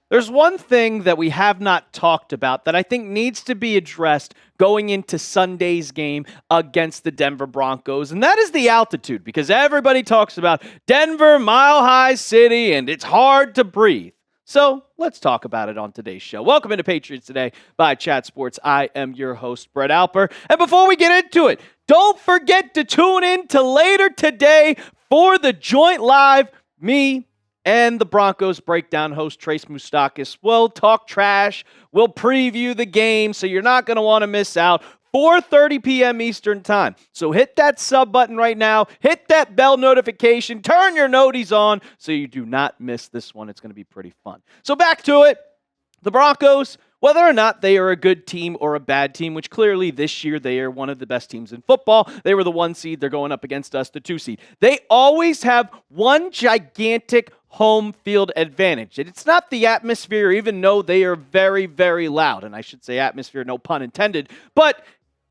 There's one thing that we have not talked about that I think needs to be addressed going into Sunday's game against the Denver Broncos, and that is the altitude, because everybody talks about Denver, Mile High City, and it's hard to breathe. So let's talk about it on today's show. Welcome into Patriots Today by Chat Sports. I am your host, Brett Alper. And before we get into it, don't forget to tune in to later today for the Joint Live. Me and the Broncos breakdown host, Trace Moustakis, will talk trash. We'll preview the game, so you're not going to want to miss out. 4:30 p.m. Eastern Time. So hit that sub button right now. Hit that bell notification. Turn your noties on so you do not miss this one. It's going to be pretty fun. So back to it. The Broncos, whether or not they are a good team or a bad team, which clearly this year they are one of the best teams in football. They were the 1 seed. They're going up against us, the 2 seed. They always have one gigantic home field advantage. And it's not the atmosphere, even though they are very, very loud. And I should say atmosphere, no pun intended. But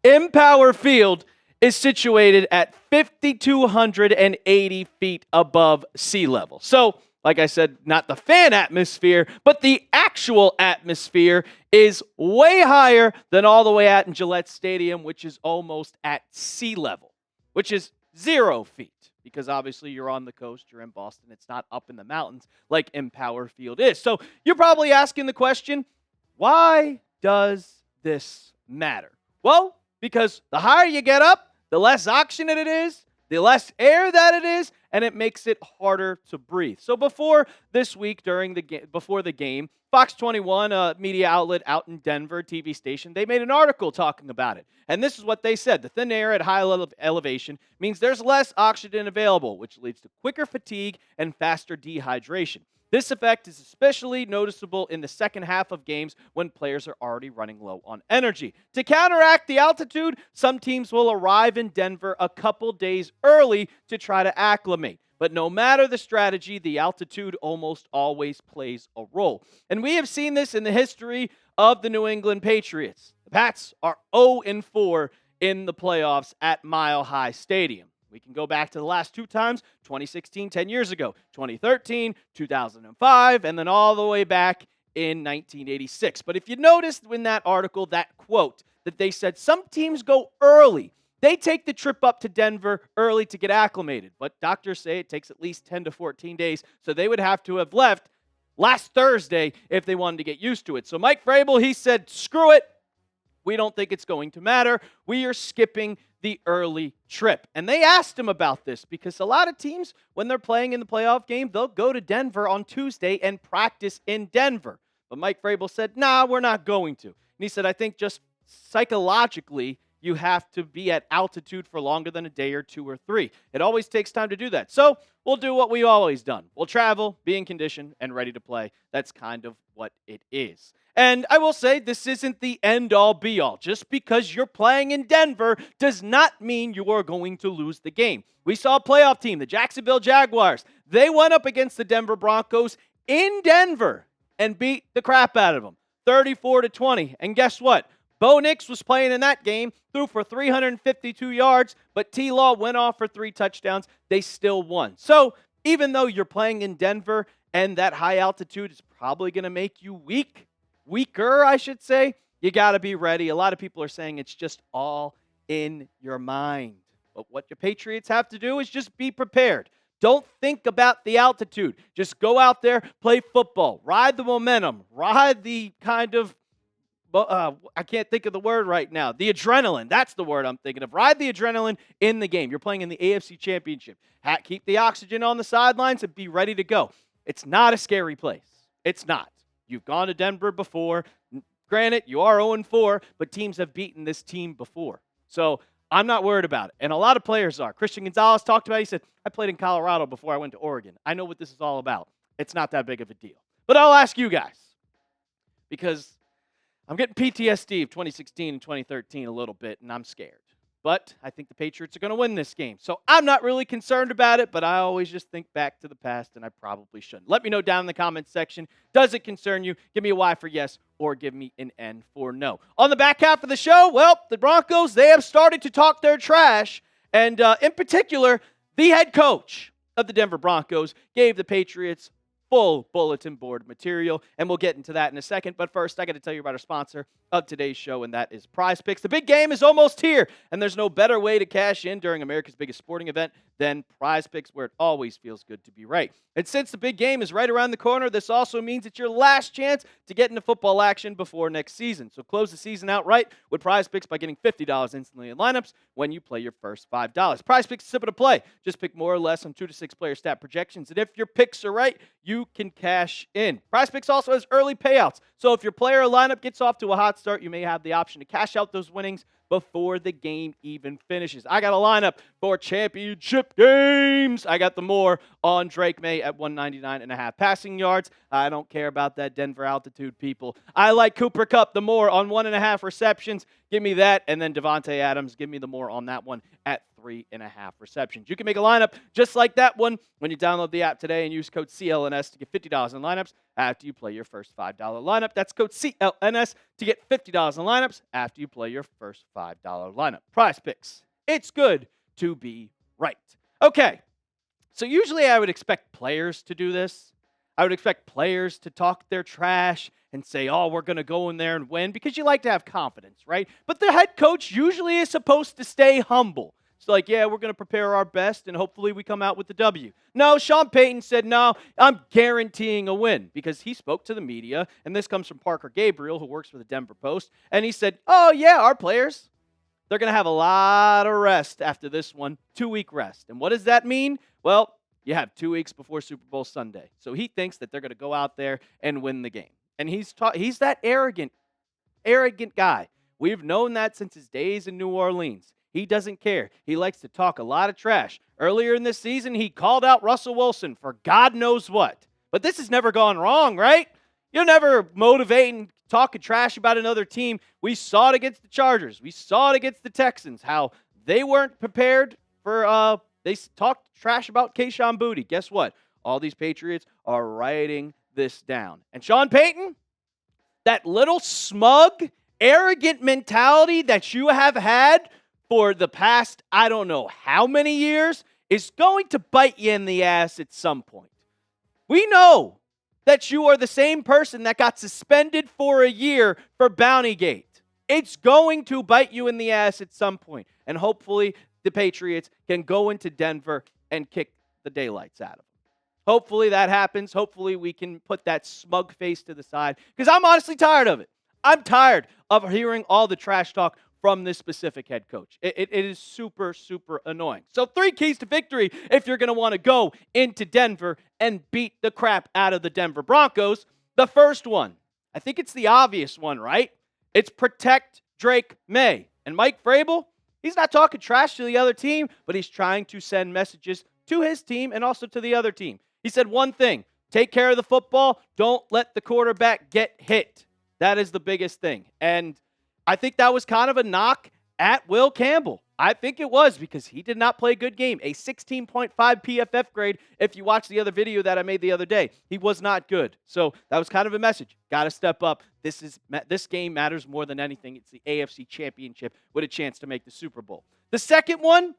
Empower Field is situated at 5,280 feet above sea level. So, like I said, not the fan atmosphere, but the actual atmosphere is way higher than all the way out in Gillette Stadium, which is almost at sea level, which is 0 feet. Because obviously you're on the coast, you're in Boston, it's not up in the mountains like Empower Field is. So you're probably asking the question, why does this matter? Well, because the higher you get up, the less oxygen it is, the less air that it is, and it makes it harder to breathe. So before this week, before the game, Fox 21, a media outlet out in Denver, TV station, they made an article talking about it. And this is what they said. The thin air at high elevation means there's less oxygen available, which leads to quicker fatigue and faster dehydration. This effect is especially noticeable in the second half of games when players are already running low on energy. To counteract the altitude, some teams will arrive in Denver a couple days early to try to acclimate. But no matter the strategy, the altitude almost always plays a role. And we have seen this in the history of the New England Patriots. The Pats are 0-4 in the playoffs at Mile High Stadium. We can go back to the last 2 times, 2016, 10 years ago, 2013, 2005, and then all the way back in 1986. But if you noticed in that article, that quote, that they said some teams go early. They take the trip up to Denver early to get acclimated. But doctors say it takes at least 10 to 14 days, so they would have to have left last Thursday if they wanted to get used to it. So Mike Vrabel, he said, screw it. We don't think it's going to matter. We are skipping the early trip. And they asked him about this because a lot of teams, when they're playing in the playoff game, they'll go to Denver on Tuesday and practice in Denver. But Mike Vrabel said, nah, we're not going to. And he said, I think just psychologically, you have to be at altitude for longer than a day or 2 or 3. It always takes time to do that. So we'll do what we've always done. We'll travel, be in condition, and ready to play. That's kind of what it is. And I will say this isn't the end-all, be-all. Just because you're playing in Denver does not mean you are going to lose the game. We saw a playoff team, the Jacksonville Jaguars. They went up against the Denver Broncos in Denver and beat the crap out of them, 34-20. And guess what? Bo Nix was playing in that game, threw for 352 yards, but T-Law went off for 3 touchdowns. They still won. So even though you're playing in Denver and that high altitude is probably going to make you weaker, I should say, you got to be ready. A lot of people are saying it's just all in your mind. But what your Patriots have to do is just be prepared. Don't think about the altitude. Just go out there, play football, ride the momentum, ride the kind of I can't think of the word right now. The adrenaline. That's the word I'm thinking of. Ride the adrenaline in the game. You're playing in the AFC Championship. Keep the oxygen on the sidelines and be ready to go. It's not a scary place. It's not. You've gone to Denver before. Granted, you are 0-4, but teams have beaten this team before. So I'm not worried about it. And a lot of players are. Christian Gonzalez talked about it. He said, I played in Colorado before I went to Oregon. I know what this is all about. It's not that big of a deal. But I'll ask you guys, because I'm getting PTSD of 2016 and 2013 a little bit, and I'm scared. But I think the Patriots are going to win this game. So I'm not really concerned about it, but I always just think back to the past, and I probably shouldn't. Let me know down in the comments section. Does it concern you? Give me a Y for yes, or give me an N for no. On the back half of the show, well, the Broncos, they have started to talk their trash. And in particular, the head coach of the Denver Broncos gave the Patriots full bulletin board material, and we'll get into that in a second. But first, I got to tell you about our sponsor of today's show, and that is Prize Picks. The big game is almost here, and there's no better way to cash in during America's biggest sporting event than Prize Picks, where it always feels good to be right. And since the big game is right around the corner, this also means it's your last chance to get into football action before next season. So close the season out right with Prize Picks by getting $50 instantly in lineups when you play your first $5. Prize Picks is simple to play. Just pick more or less on 2 to 6 player stat projections, and if your picks are right, you can cash in. Prize Picks also has early payouts, so if your player or lineup gets off to a hot start, you may have the option to cash out those winnings before the game even finishes. I got a lineup for championship games. I got the more on Drake Maye at 199.5 passing yards. I don't care about that Denver altitude, people. I like Cooper Kupp, the more on 1.5 receptions. Give me that. And then Devontae Adams, give me the more on that one at 3.5 receptions. You can make a lineup just like that one when you download the app today and use code CLNS to get $50 in lineups after you play your first $5 lineup. That's code CLNS to get $50 in lineups after you play your first $5 lineup. Prize Picks. It's good to be right. Okay, so usually I would expect players to do this. I would expect players to talk their trash and say, oh, we're going to go in there and win, because you like to have confidence, right? But the head coach usually is supposed to stay humble. It's like, yeah, we're going to prepare our best, and hopefully we come out with the W. No, Sean Payton said, no, I'm guaranteeing a win, because he spoke to the media, and this comes from Parker Gabriel, who works for the Denver Post, and he said, oh, yeah, our players, they're going to have a lot of rest after this one, 2-week rest. And what does that mean? Well, you have 2 weeks before Super Bowl Sunday. So he thinks that they're going to go out there and win the game. And he's that arrogant guy. We've known that since his days in New Orleans. He doesn't care. He likes to talk a lot of trash. Earlier in this season, he called out Russell Wilson for God knows what. But this has never gone wrong, right? You'll never motivate and talking trash about another team. We saw it against the Chargers. We saw it against the Texans, how they weren't prepared for, they talked trash about Kayshon Boutte. Guess what? All these Patriots are writing this down. And Sean Payton, that little smug, arrogant mentality that you have had for the past, I don't know how many years, is going to bite you in the ass at some point. We know that you are the same person that got suspended for a year for Bountygate. It's going to bite you in the ass at some point. And hopefully the Patriots can go into Denver and kick the daylights out of them. Hopefully that happens. Hopefully we can put that smug face to the side, because I'm honestly tired of it. I'm tired of hearing all the trash talk from this specific head coach. It is super, super annoying. So 3 keys to victory if you're going to want to go into Denver and beat the crap out of the Denver Broncos. The first one, I think it's the obvious one, right? It's protect Drake Maye. And Mike Vrabel, he's not talking trash to the other team, but he's trying to send messages to his team and also to the other team. He said one thing: take care of the football. Don't let the quarterback get hit. That is the biggest thing. And I think that was kind of a knock at Will Campbell. I think it was, because he did not play a good game. A 16.5 PFF grade if you watch the other video that I made the other day. He was not good. So that was kind of a message. Got to step up. This game matters more than anything. It's the AFC Championship with a chance to make the Super Bowl. The second one,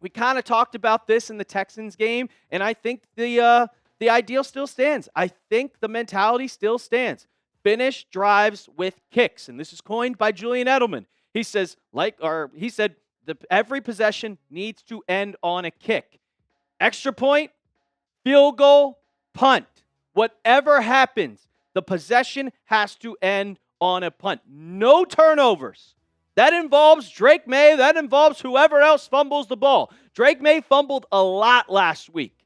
we kind of talked about this in the Texans game, and I think the ideal still stands. I think the mentality still stands. Finish drives with kicks, and this is coined by Julian Edelman. He said every possession needs to end on a kick. Extra point, field goal, punt. Whatever happens, the possession has to end on a punt. No turnovers. That involves Drake Maye. That involves whoever else fumbles the ball. Drake Maye fumbled a lot last week.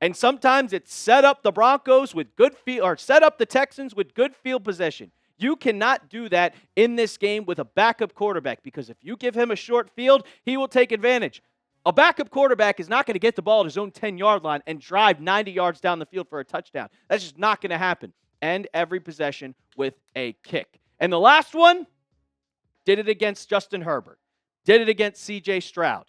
And sometimes it set up the Broncos with good field, or set up the Texans with good field possession. You cannot do that in this game with a backup quarterback, because if you give him a short field, he will take advantage. A backup quarterback is not going to get the ball at his own 10-yard line and drive 90 yards down the field for a touchdown. That's just not going to happen. End every possession with a kick. And the last one, did it against Justin Herbert. Did it against C.J. Stroud.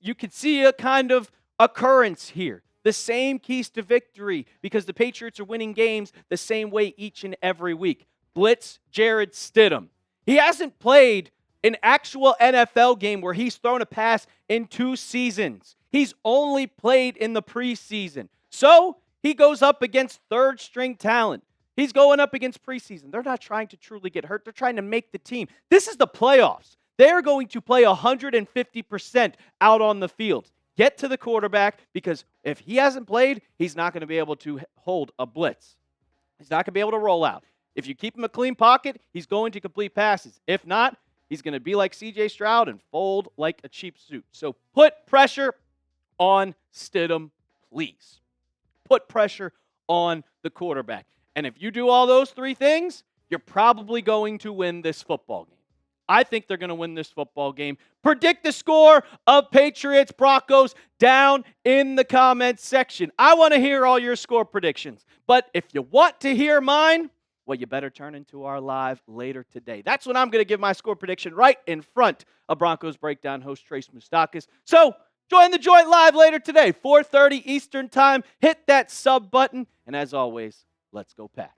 You could see a kind of occurrence here. The same keys to victory, because the Patriots are winning games the same way each and every week. Blitz, Jarrett, Stidham. He hasn't played an actual NFL game where he's thrown a pass in 2 seasons. He's only played in the preseason. So He goes up against third-string talent. He's going up against preseason. They're not trying to truly get hurt. They're trying to make the team. This is the playoffs. They're going to play 150% out on the field. Get to the quarterback, because if he hasn't played, he's not going to be able to hold a blitz. He's not going to be able to roll out. If you keep him a clean pocket, he's going to complete passes. If not, he's going to be like C.J. Stroud and fold like a cheap suit. So put pressure on Stidham, please. Put pressure on the quarterback. And if you do all those three things, you're probably going to win this football game. I think they're going to win this football game. Predict the score of Patriots Broncos down in the comments section. I want to hear all your score predictions. But if you want to hear mine, well, you better turn into our live later today. That's when I'm going to give my score prediction right in front of Broncos Breakdown host Trace Moustakis. So join the joint live later today, 4:30 Eastern Time. Hit that sub button. And as always, let's go Pats.